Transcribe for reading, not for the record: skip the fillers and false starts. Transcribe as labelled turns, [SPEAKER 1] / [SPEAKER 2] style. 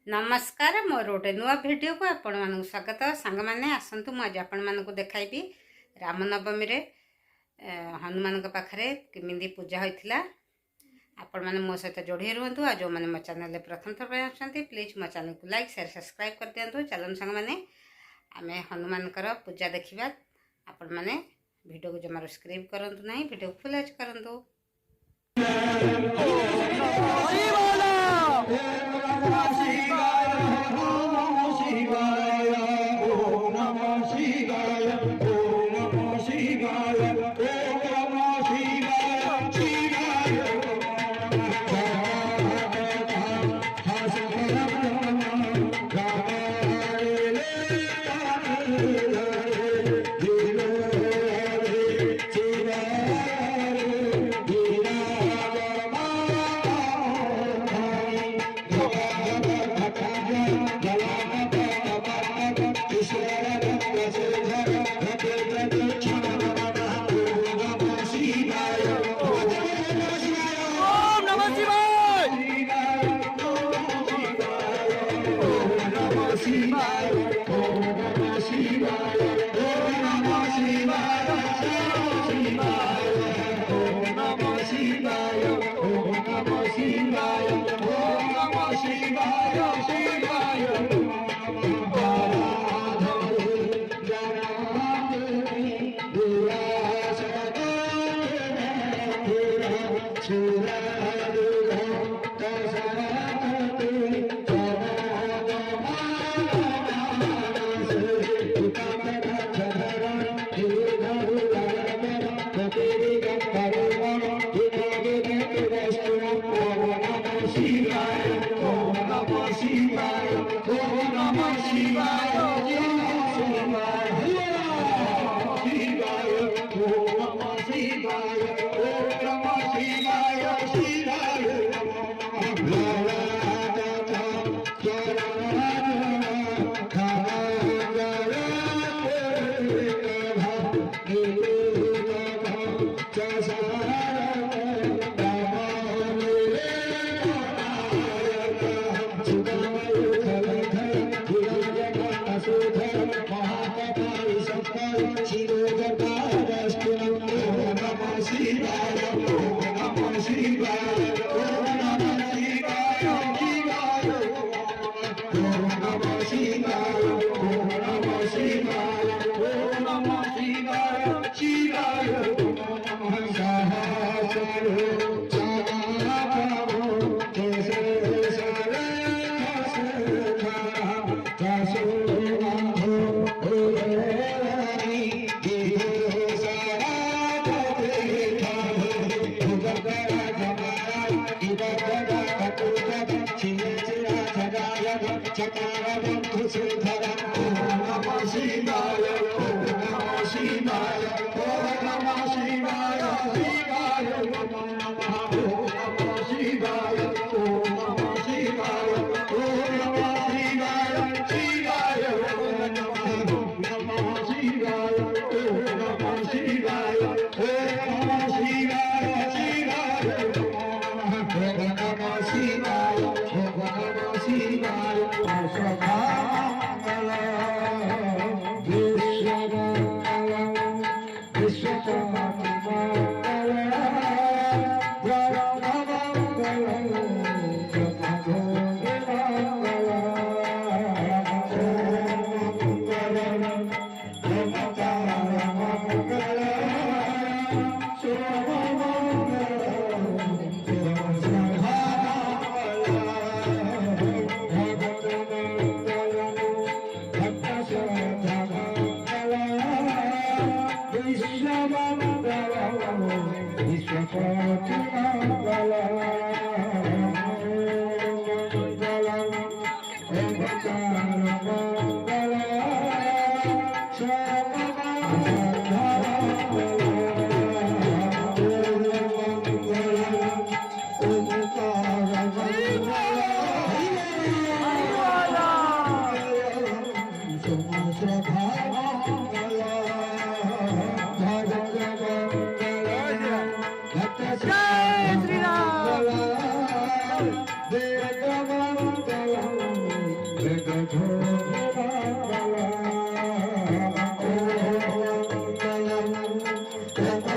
[SPEAKER 1] नमस्कार मोर गोटे नुआ भिडियो को आपण मानक स्वागत सांग मैंने आसतु मुझे आपण मानक देखाइबी रामनवमी रे हनुमान पाखे किमिंदी पूजा होता आपण मैंने मो सहित जोड़ी रुहतु आ जो मैंने मो चैनल प्रथम थर आसुँच प्लीज मो चैनल को लाइक शेयर सब्सक्राइब कर दिंतु। चलन सांग मैंने आम हनुमान पूजा देखा आपण मैंने वीडियो को जमार स्क्रिप करूँ ना वीडियो को फुल करूँ।
[SPEAKER 2] Jai Sri Ram. Thank you.